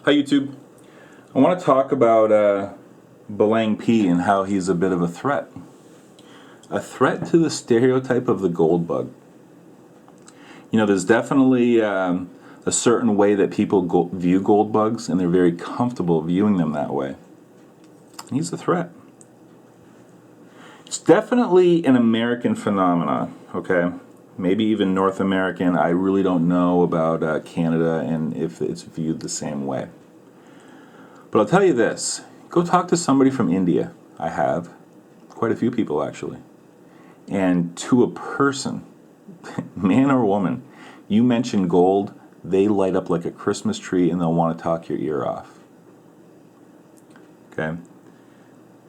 Hi YouTube. I want to talk about Belangp and how he's a bit of a threat. A threat to the stereotype of the Goldbug. You know, there's definitely a certain way that people view Goldbugs, and they're very comfortable viewing them that way. He's a threat. It's definitely an American phenomenon, okay? Maybe even North American. I really don't know about Canada and if it's viewed the same way. But I'll tell you this. Go talk to somebody from India. I have. Quite a few people, actually. And to a person, man or woman, you mention gold, they light up like a Christmas tree and they'll want to talk your ear off. Okay?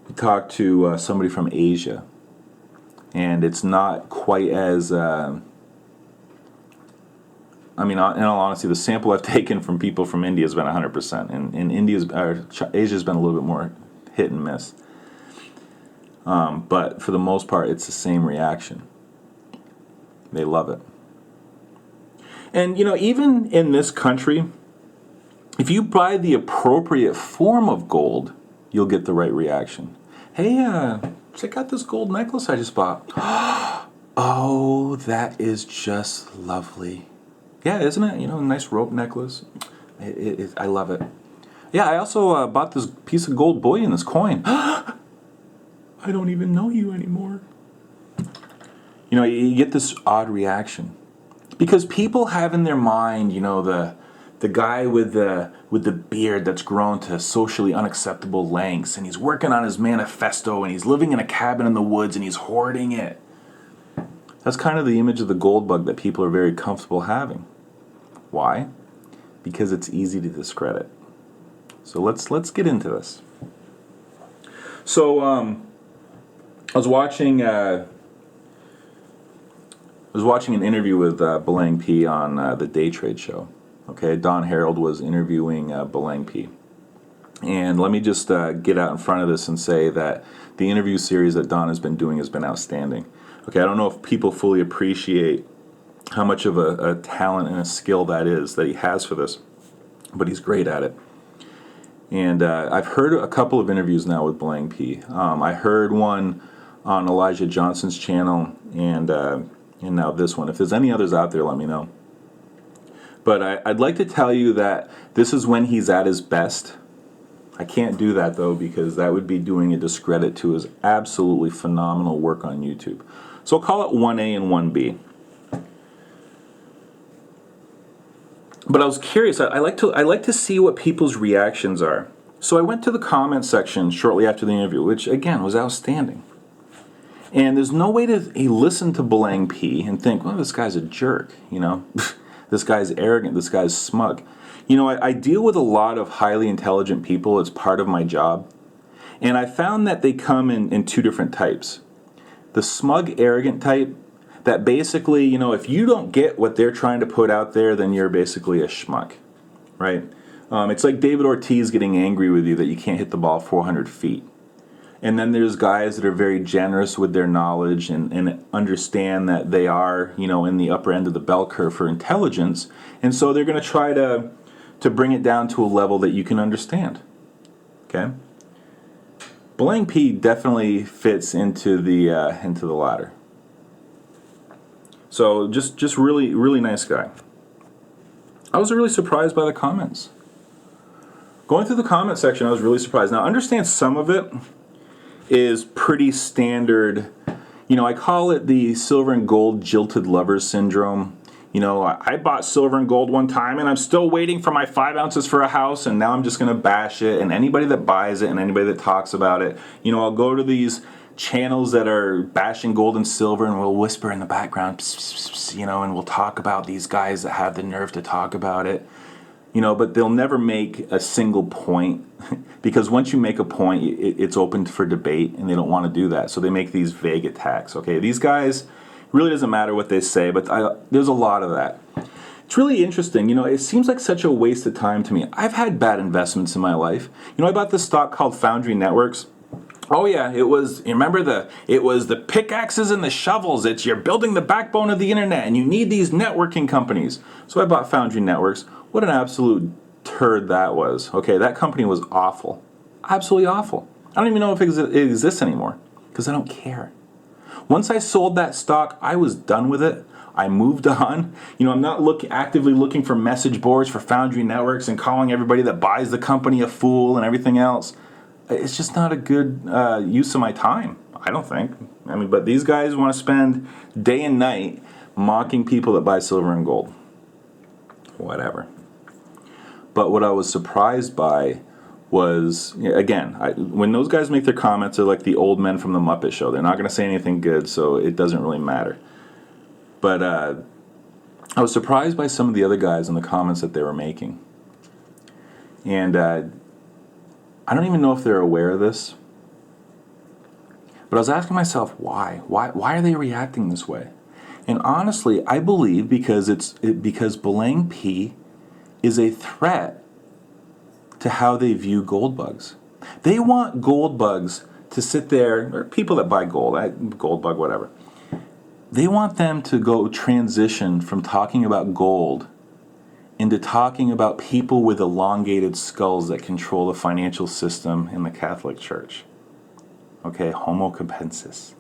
You talk to somebody from Asia, and it's not quite as... in all honesty, the sample I've taken from people from India has been 100%, and Asia's been a little bit more hit and miss. But for the most part, it's the same reaction. They love it. And, even in this country, if you buy the appropriate form of gold, you'll get the right reaction. Hey, check out this gold necklace I just bought. Oh, that is just lovely. Yeah, isn't it? A nice rope necklace. I love it. Yeah, I also bought this piece of gold bullion, this coin. I don't even know you anymore. You get this odd reaction. Because people have in their mind, the guy with the beard that's grown to socially unacceptable lengths, and he's working on his manifesto, and he's living in a cabin in the woods, and he's hoarding it. That's kind of the image of the Goldbug that people are very comfortable having. Why? Because it's easy to discredit. So let's get into this. So I was watching an interview with Belangp on the Day Trade show. Okay, Don Harold was interviewing Belangp. And let me just get out in front of this and say that the interview series that Don has been doing has been outstanding. Okay, I don't know if people fully appreciate how much of a talent and a skill that is that he has for this, but he's great at it. And I've heard a couple of interviews now with Belangp. I heard one on Elijah Johnson's channel, and now this one. If there's any others out there, let me know. But I'd like to tell you that this is when he's at his best. I can't do that, though, because that would be doing a discredit to his absolutely phenomenal work on YouTube. So I'll call it 1A and 1B. But I was curious. I like to see what people's reactions are. So I went to the comment section shortly after the interview, which, again, was outstanding. And there's no way to listen to Belangp and think, well, this guy's a jerk, This guy's arrogant, this guy's smug. I deal with a lot of highly intelligent people. It's part of my job. And I found that they come in two different types. The smug, arrogant type, that basically, if you don't get what they're trying to put out there, then you're basically a schmuck, right? It's like David Ortiz getting angry with you that you can't hit the ball 400 feet. And then there's guys that are very generous with their knowledge and understand that they are, in the upper end of the bell curve for intelligence. And so they're going to try to bring it down to a level that you can understand. Okay? Belangp definitely fits into the latter. So just really, really nice guy. I was really surprised by the comments. Going through the comment section, I was really surprised. Now, understand some of it is pretty standard. I call it the silver and gold jilted lovers syndrome. I bought silver and gold one time, and I'm still waiting for my 5 ounces for a house, and now I'm just going to bash it. And anybody that buys it and anybody that talks about it, I'll go to these channels that are bashing gold and silver, and we'll whisper in the background, pss, pss, pss, and we'll talk about these guys that have the nerve to talk about it. But they'll never make a single point because once you make a point, it's open for debate, and they don't want to do that. So they make these vague attacks. Okay, these guys, really doesn't matter what they say, but there's a lot of that. It's really interesting. It seems like such a waste of time to me. I've had bad investments in my life. I bought this stock called Foundry Networks. Oh yeah, it was the pickaxes and the shovels. You're building the backbone of the internet, and you need these networking companies. So I bought Foundry Networks. What an absolute turd that was. Okay, that company was awful. Absolutely awful. I don't even know if it exists anymore because I don't care. Once I sold that stock, I was done with it. I moved on. I'm not actively looking for message boards for Foundry networks and calling everybody that buys the company a fool and everything else. It's just not a good use of my time, I don't think. But these guys want to spend day and night mocking people that buy silver and gold. Whatever. But what I was surprised by was, again, when those guys make their comments, they're like the old men from the Muppet Show. They're not going to say anything good, so it doesn't really matter. But I was surprised by some of the other guys in the comments that they were making. And I don't even know if they're aware of this. But I was asking myself, why? Why are they reacting this way? And honestly, I believe because Belangp is a threat to how they view gold bugs. They want gold bugs to sit there, or people that buy gold, Goldbug, whatever. They want them to go transition from talking about gold into talking about people with elongated skulls that control the financial system in the Catholic Church. Okay, homo capensis.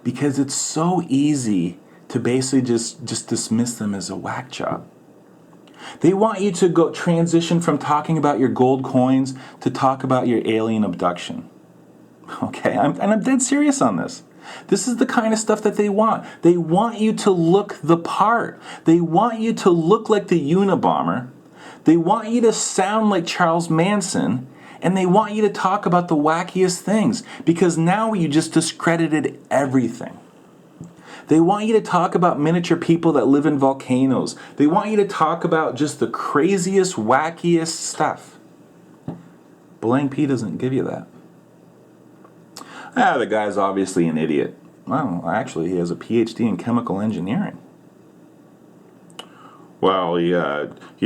Because it's so easy to basically just dismiss them as a whack job. They want you to go transition from talking about your gold coins to talk about your alien abduction. Okay, I'm dead serious on this. This is the kind of stuff that they want. They want you to look the part. They want you to look like the Unabomber. They want you to sound like Charles Manson. And they want you to talk about the wackiest things. Because now you just discredited everything. They want you to talk about miniature people that live in volcanoes. They want you to talk about just the craziest, wackiest stuff. Belangp doesn't give you that. The guy's obviously an idiot. Well, actually, he has a PhD in chemical engineering. Well, he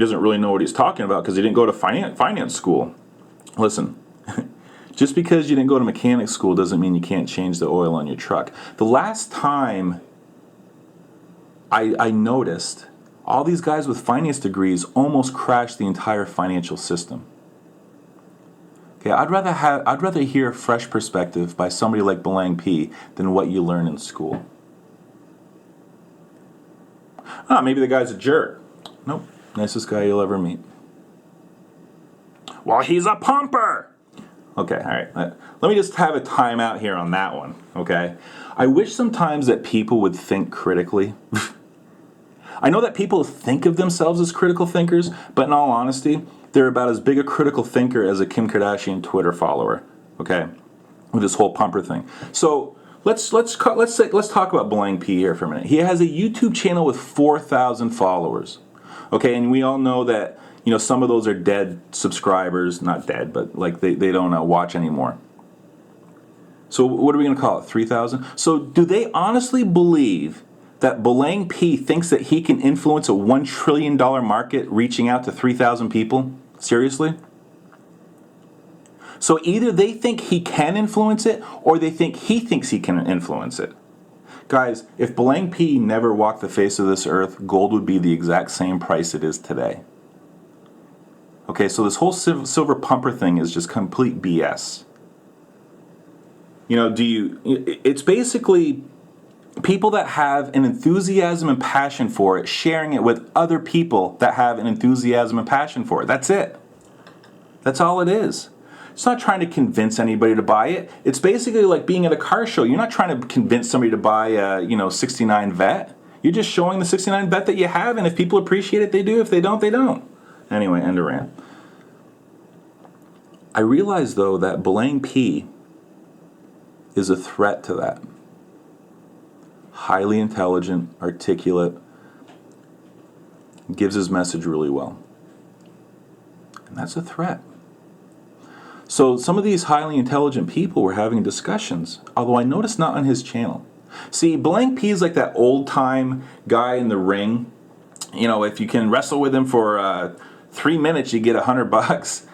doesn't really know what he's talking about because he didn't go to finance school. Listen, just because you didn't go to mechanic school doesn't mean you can't change the oil on your truck. The last time I noticed, all these guys with finance degrees almost crashed the entire financial system. Okay, I'd rather hear a fresh perspective by somebody like Belangp than what you learn in school. Maybe the guy's a jerk. Nope, nicest guy you'll ever meet. Well, he's a pumper! Okay, all right. Let me just have a timeout here on that one, okay? I wish sometimes that people would think critically. I know that people think of themselves as critical thinkers, but in all honesty, they're about as big a critical thinker as a Kim Kardashian Twitter follower, okay? With this whole pumper thing. So let's talk about Belangp here for a minute. He has a YouTube channel with 4,000 followers, okay? And we all know that some of those are dead subscribers, not dead, but like they don't watch anymore. So what are we going to call it? 3,000? So do they honestly believe that Belangp thinks that he can influence a $1 trillion market reaching out to 3,000 people? Seriously? So either they think he can influence it, or they think he thinks he can influence it. Guys, if Belangp never walked the face of this earth, gold would be the exact same price it is today. Okay, so this whole silver pumper thing is just complete BS. It's basically people that have an enthusiasm and passion for it, sharing it with other people that have an enthusiasm and passion for it. That's it. That's all it is. It's not trying to convince anybody to buy it. It's basically like being at a car show. You're not trying to convince somebody to buy a 69 Vet. You're just showing the 69 Vet that you have, and if people appreciate it, they do. If they don't, they don't. Anyway, end of rant. I realize, though, that Belangp is a threat to that. Highly intelligent, articulate, gives his message really well. And that's a threat. So some of these highly intelligent people were having discussions, although I noticed not on his channel. See, Belangp is like that old-time guy in the ring. If you can wrestle with him for 3 minutes, you get $100.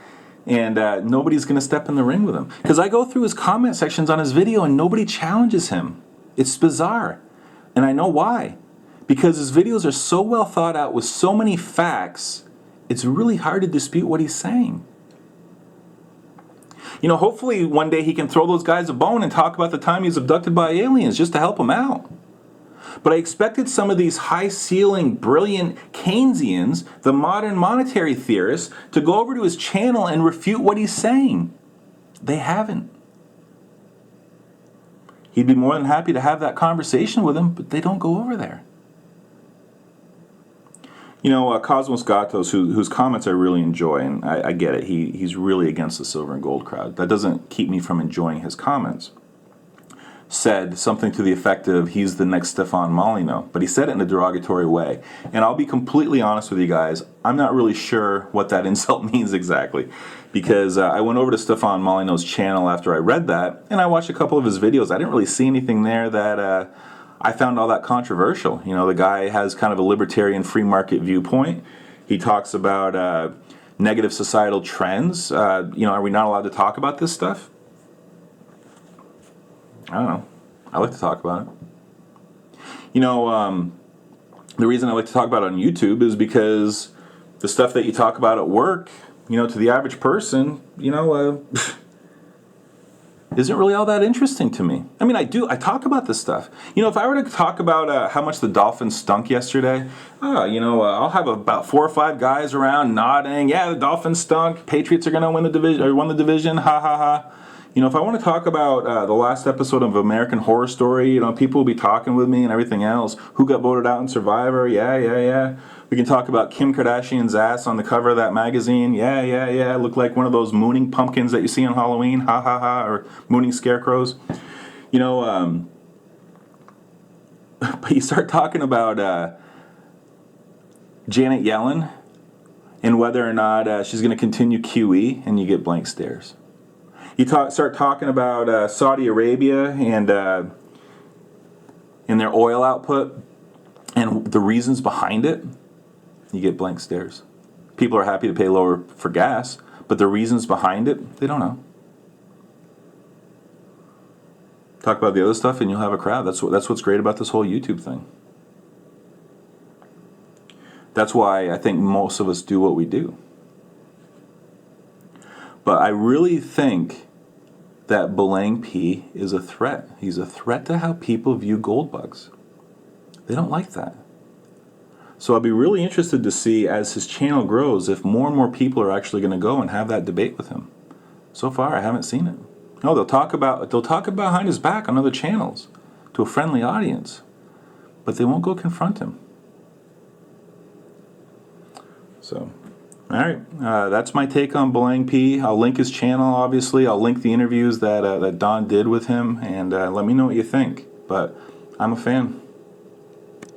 And nobody's going to step in the ring with him. Because I go through his comment sections on his video and nobody challenges him. It's bizarre. And I know why. Because his videos are so well thought out with so many facts it's really hard to dispute what he's saying. Hopefully one day he can throw those guys a bone and talk about the time he was abducted by aliens just to help him out. But I expected some of these high-ceiling, brilliant Keynesians, the modern monetary theorists, to go over to his channel and refute what he's saying. They haven't. He'd be more than happy to have that conversation with him, but they don't go over there. Cosmos Gatos, whose comments I really enjoy, and I get it, he's really against the silver and gold crowd. That doesn't keep me from enjoying his comments. Said something to the effect of, he's the next Stefan Molyneux, but he said it in a derogatory way. And I'll be completely honest with you guys, I'm not really sure what that insult means exactly, because I went over to Stefan Molyneux's channel after I read that, and I watched a couple of his videos. I didn't really see anything there that I found all that controversial. The guy has kind of a libertarian free market viewpoint. He talks about negative societal trends. Are we not allowed to talk about this stuff? I don't know. I like to talk about it. The reason I like to talk about it on YouTube is because the stuff that you talk about at work, to the average person, isn't really all that interesting to me. I mean, I talk about this stuff. If I were to talk about how much the Dolphins stunk yesterday, I'll have about 4 or 5 guys around nodding, yeah, the Dolphins stunk, Patriots are going to win the division, or won the division, ha ha ha. If I want to talk about the last episode of American Horror Story, people will be talking with me and everything else. Who got voted out in Survivor? Yeah. We can talk about Kim Kardashian's ass on the cover of that magazine. Yeah. Looked like one of those mooning pumpkins that you see on Halloween. Ha ha ha. Or mooning scarecrows. But you start talking about Janet Yellen and whether or not she's going to continue QE, and you get blank stares. You start talking about Saudi Arabia and their oil output and the reasons behind it, you get blank stares. People are happy to pay lower for gas, but the reasons behind it, they don't know. Talk about the other stuff and you'll have a crowd. That's what's great about this whole YouTube thing. That's why I think most of us do what we do. But I really think that Belangp is a threat. He's a threat to how people view Goldbugs. They don't like that. So I'll be really interested to see, as his channel grows, if more and more people are actually going to go and have that debate with him. So far, I haven't seen it. No, they'll talk about behind his back on other channels to a friendly audience, but they won't go confront him. So, all right, that's my take on Belangp. I'll link his channel, obviously. I'll link the interviews that Don did with him, and let me know what you think. But I'm a fan.